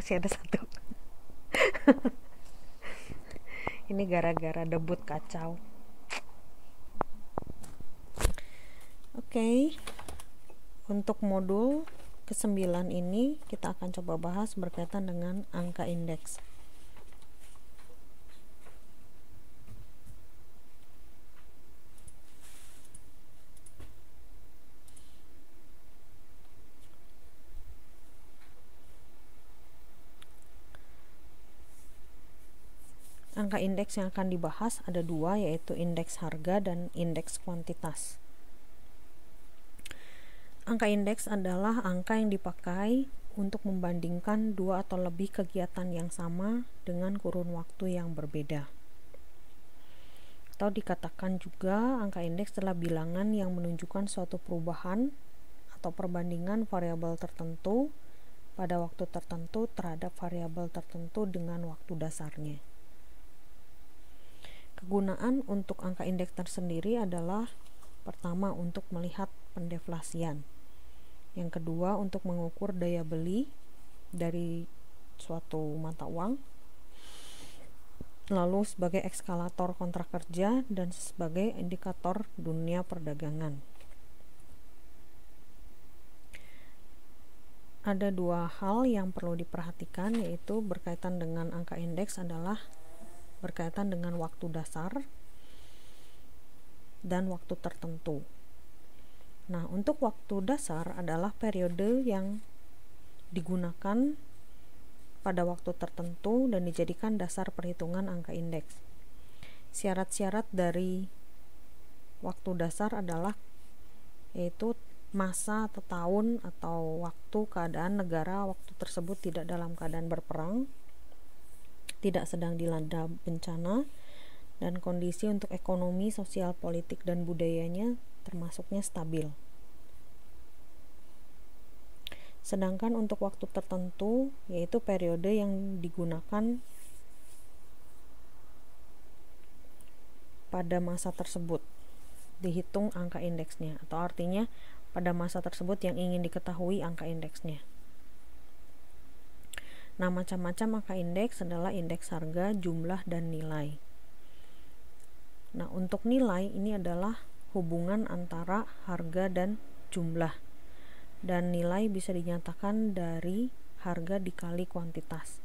masih ada satu. Ini gara-gara debut kacau. Oke. Untuk modul ke-9 ini kita akan coba bahas berkaitan dengan angka indeks. Angka indeks yang akan dibahas ada dua, yaitu indeks harga dan indeks kuantitas. Angka indeks adalah angka yang dipakai untuk membandingkan dua atau lebih kegiatan yang sama dengan kurun waktu yang berbeda. Atau dikatakan juga angka indeks adalah bilangan yang menunjukkan suatu perubahan atau perbandingan variabel tertentu pada waktu tertentu terhadap variabel tertentu dengan waktu dasarnya. Kegunaan untuk angka indeks tersendiri adalah pertama untuk melihat pendeflasian, yang kedua untuk mengukur daya beli dari suatu mata uang, lalu sebagai eskalator kontrak kerja dan sebagai indikator dunia perdagangan. Ada dua hal yang perlu diperhatikan, yaitu berkaitan dengan angka indeks adalah berkaitan dengan waktu dasar dan waktu tertentu. Nah, untuk waktu dasar adalah periode yang digunakan pada waktu tertentu dan dijadikan dasar perhitungan angka indeks. Syarat-syarat dari waktu dasar adalah yaitu masa atau tahun atau waktu keadaan negara waktu tersebut tidak dalam keadaan berperang, tidak sedang dilanda bencana, dan kondisi untuk ekonomi, sosial, politik, dan budayanya termasuknya stabil. Sedangkan untuk waktu tertentu, yaitu periode yang digunakan pada masa tersebut, dihitung angka indeksnya, atau artinya pada masa tersebut yang ingin diketahui angka indeksnya. Nah, macam-macam angka indeks adalah indeks harga, jumlah, dan nilai. Nah, untuk nilai ini adalah hubungan antara harga dan jumlah, dan nilai bisa dinyatakan dari harga dikali kuantitas.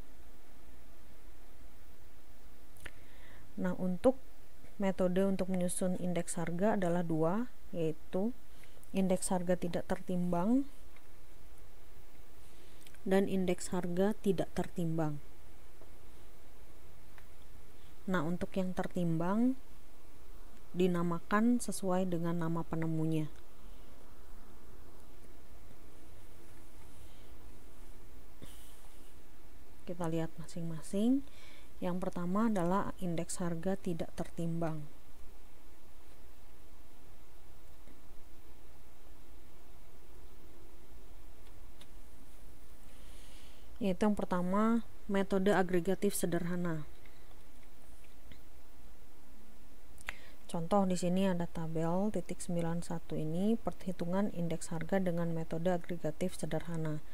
Nah, untuk metode untuk menyusun indeks harga adalah dua, yaitu indeks harga tidak tertimbang dan indeks harga tidak tertimbang. Nah, untuk yang tertimbang dinamakan sesuai dengan nama penemunya. Kita lihat masing-masing. Yang pertama adalah indeks harga tidak tertimbang. Yaitu yang pertama, metode agregatif sederhana. Contoh di sini ada tabel titik 91 ini perhitungan indeks harga dengan metode agregatif sederhana.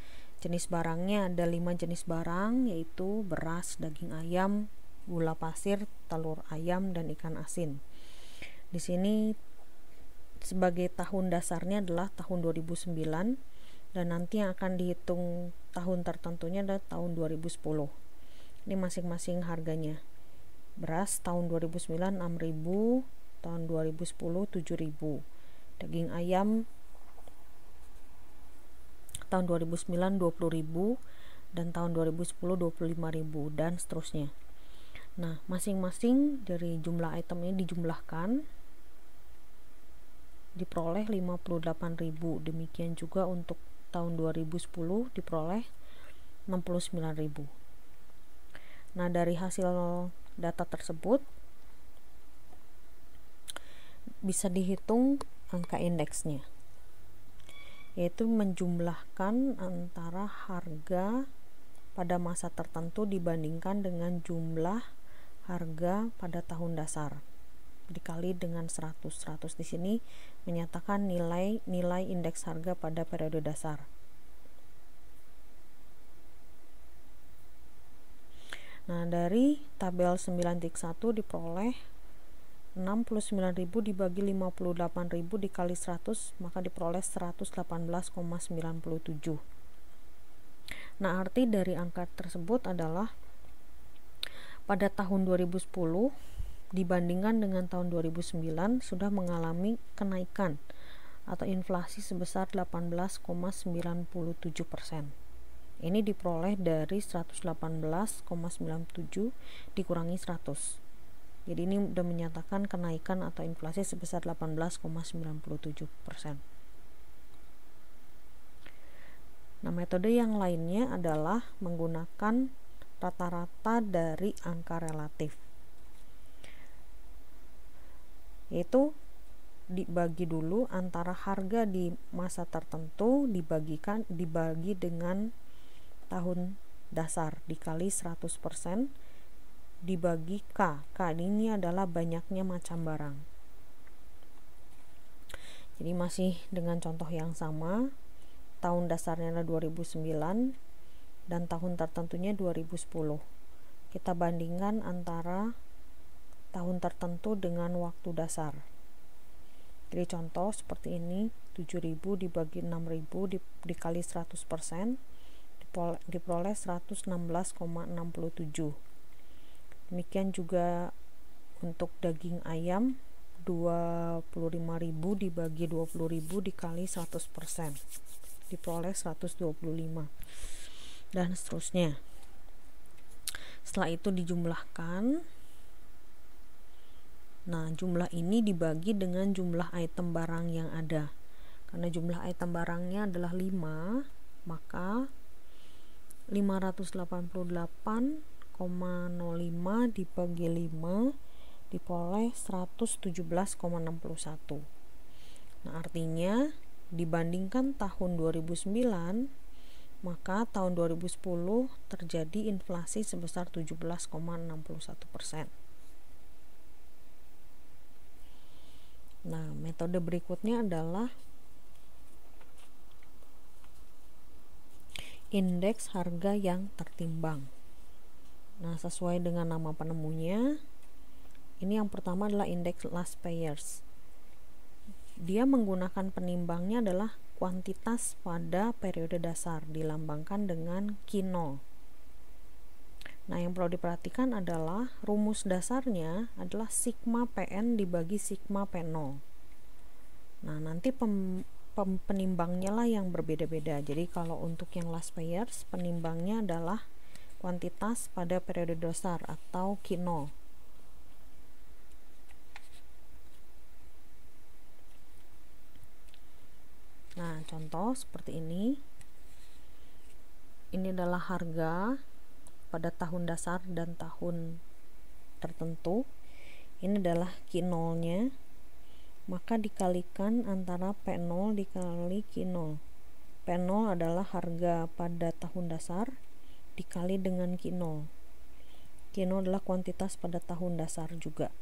Jenis barangnya ada 5 jenis barang, yaitu beras, daging ayam, gula pasir, telur ayam, dan ikan asin. Di sini sebagai tahun dasarnya adalah tahun 2009, dan nanti yang akan dihitung tahun tertentunya adalah tahun 2010. Ini masing-masing harganya. Beras tahun 2009 6.000, tahun 2010 7.000. Daging ayam tahun 2009 20.000, dan tahun 2010 25.000, dan seterusnya. Nah, masing-masing dari jumlah item ini dijumlahkan, diperoleh 58.000. Demikian juga untuk tahun 2010 diperoleh 69.000. Nah, dari hasil data tersebut bisa dihitung angka indeksnya, yaitu menjumlahkan antara harga pada masa tertentu dibandingkan dengan jumlah harga pada tahun dasar dikali dengan 100. 100 di sini menyatakan nilai indeks harga pada periode dasar. Nah, dari tabel 9.1 diperoleh 69.000 dibagi 58.000 dikali 100, maka diperoleh 118,97. Nah, arti dari angka tersebut adalah pada tahun 2010 dibandingkan dengan tahun 2009 sudah mengalami kenaikan atau inflasi sebesar 18,97%. Ini diperoleh dari 118,97 dikurangi 100. Jadi ini sudah menyatakan kenaikan atau inflasi sebesar 18,97%. Nah, metode yang lainnya adalah menggunakan rata-rata dari angka relatif, yaitu dibagi dulu antara harga di masa tertentu dibagi dengan tahun dasar dikali 100% dibagi K. K ini adalah banyaknya macam barang. Jadi masih dengan contoh yang sama, tahun dasarnya adalah 2009 dan tahun tertentunya 2010. Kita bandingkan antara tahun tertentu dengan waktu dasar. Jadi contoh seperti ini, 7.000 dibagi 6.000 dikali 100% diperoleh 116,67. Demikian juga untuk daging ayam, 25.000 dibagi 20.000 dikali 100% diperoleh 125, dan seterusnya. Setelah itu dijumlahkan. Nah, jumlah ini dibagi dengan jumlah item barang yang ada. Karena jumlah item barangnya adalah 5, maka 588,05 dibagi 5 diperoleh 117,61. Nah, artinya dibandingkan tahun 2009, maka tahun 2010 terjadi inflasi sebesar 17,61%. Nah, metode berikutnya adalah indeks harga yang tertimbang. Nah, sesuai dengan nama penemunya, ini yang pertama adalah indeks last payers. Dia menggunakan penimbangnya adalah kuantitas pada periode dasar, dilambangkan dengan Q0. Nah, yang perlu diperhatikan adalah rumus dasarnya adalah sigma PN dibagi sigma P0. Nah, nanti penimbangnya lah yang berbeda-beda. Jadi kalau untuk yang last payers, penimbangnya adalah kuantitas pada periode dasar atau Q0. Nah, contoh seperti ini. Ini adalah harga pada tahun dasar dan tahun tertentu. Ini adalah Q0-nya, maka dikalikan antara P0 dikali Q0. P0 adalah harga pada tahun dasar dikali dengan Q0. Q0 adalah kuantitas pada tahun dasar juga.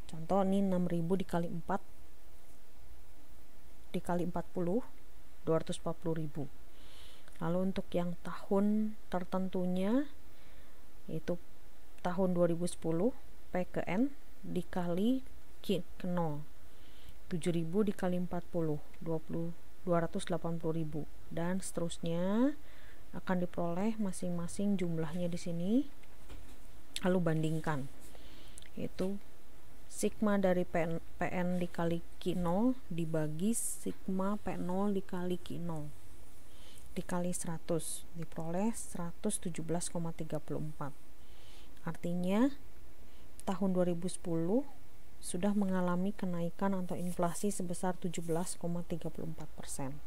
Contoh ini 6.000 dikali 4 dikali 40, 240.000. Lalu untuk yang tahun tertentunya, yaitu tahun 2010, P ke N dikali Q ke 0, 7.000 dikali 40, 280.000, dan seterusnya akan diperoleh masing-masing jumlahnya di sini. Lalu bandingkan, yaitu sigma dari PN dikali Q0 dibagi sigma P0 dikali Q0 dikali 100 diperoleh 117,34. Artinya tahun 2010 sudah mengalami kenaikan atau inflasi sebesar 17,34%.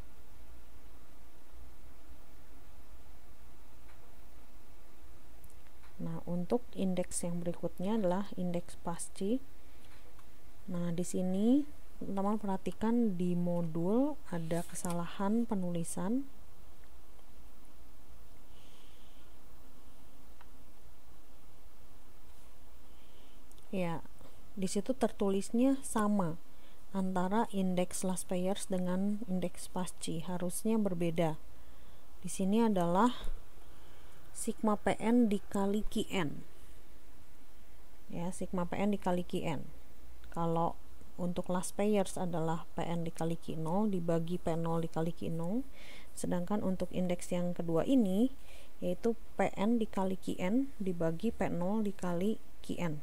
Nah, untuk indeks yang berikutnya adalah indeks Pasci. Nah, di sini teman-teman perhatikan di modul ada kesalahan penulisan. Ya, di situ tertulisnya sama antara indeks last payers dengan indeks Pasci, harusnya berbeda. Di sini adalah sigma PN dikali Qn. Ya, sigma PN dikali Qn. Kalau untuk last payers adalah PN dikali Q0 dibagi P0 dikali Q0, sedangkan untuk indeks yang kedua ini yaitu PN dikali Qn dibagi P0 dikali Qn.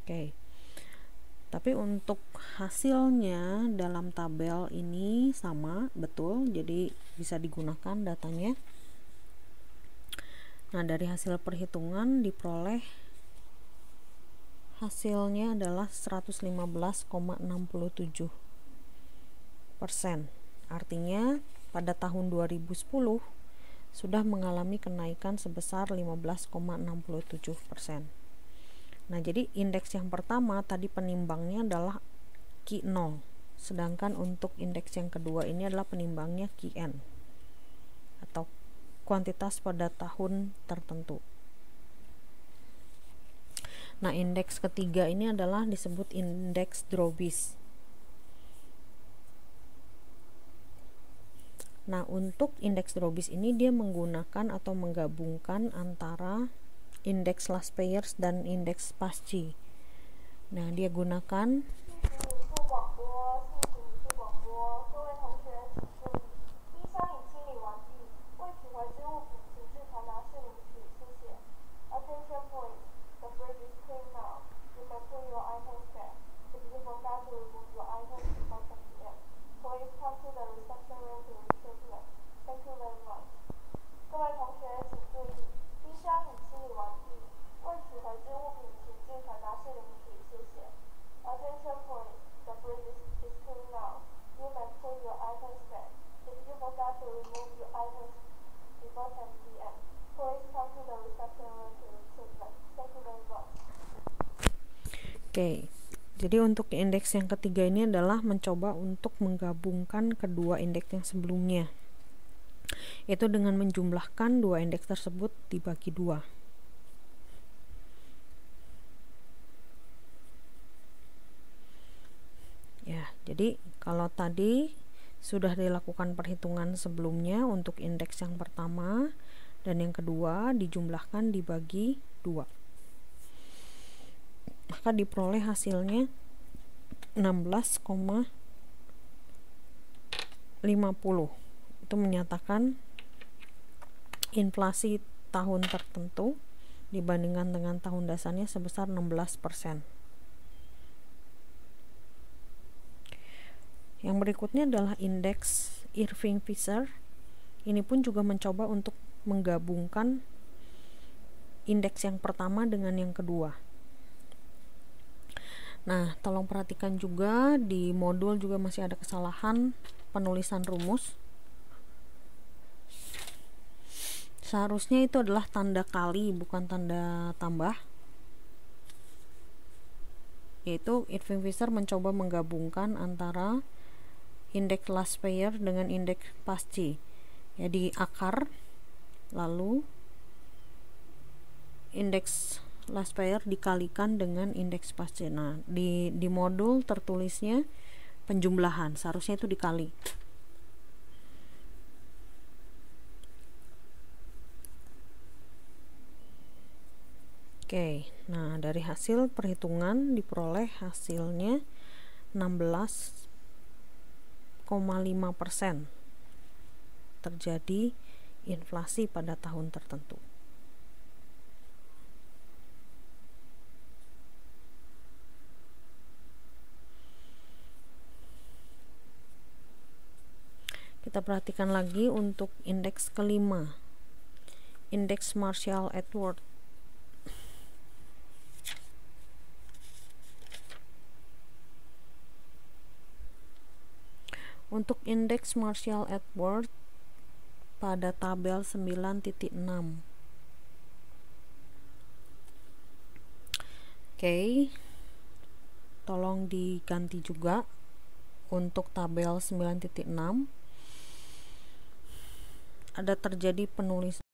Oke. Tapi untuk hasilnya dalam tabel ini sama, betul, jadi bisa digunakan datanya. Nah, dari hasil perhitungan diperoleh hasilnya adalah 115,67%. Artinya pada tahun 2010 sudah mengalami kenaikan sebesar 15,67%. Nah, jadi indeks yang pertama tadi penimbangnya adalah Q0, sedangkan untuk indeks yang kedua ini adalah penimbangnya Qn atau kuantitas pada tahun tertentu. Nah, indeks ketiga ini adalah disebut indeks Dробis. Nah, untuk indeks Dробis ini dia menggunakan atau menggabungkan antara indeks last payers dan indeks Pasci. Nah, dia gunakan Oke, jadi untuk indeks yang ketiga ini adalah mencoba untuk menggabungkan kedua indeks yang sebelumnya, yaitu dengan menjumlahkan dua indeks tersebut dibagi dua. Ya, jadi kalau tadi sudah dilakukan perhitungan sebelumnya untuk indeks yang pertama dan yang kedua dijumlahkan dibagi dua, maka diperoleh hasilnya 16,50. Itu menyatakan inflasi tahun tertentu dibandingkan dengan tahun dasarnya sebesar 16%. Yang berikutnya adalah indeks Irving-Fisher. Ini pun juga mencoba untuk menggabungkan indeks yang pertama dengan yang kedua. Nah, tolong perhatikan juga di modul juga masih ada kesalahan penulisan rumus. Seharusnya itu adalah tanda kali bukan tanda tambah. Yaitu Irving-Fisher mencoba menggabungkan antara indeks last payer dengan indeks Pasci. Ya, di akar lalu indeks last payer dikalikan dengan indeks Pasci. Nah, di modul tertulisnya penjumlahan, seharusnya itu dikali. Oke, nah dari hasil perhitungan diperoleh hasilnya 16,5% terjadi inflasi pada tahun tertentu. Kita perhatikan lagi untuk indeks kelima, indeks Marshall-Edwards. Untuk indeks Marshall-Edwards pada tabel 9.6. Oke, tolong diganti juga untuk tabel 9.6. Ada terjadi penulisan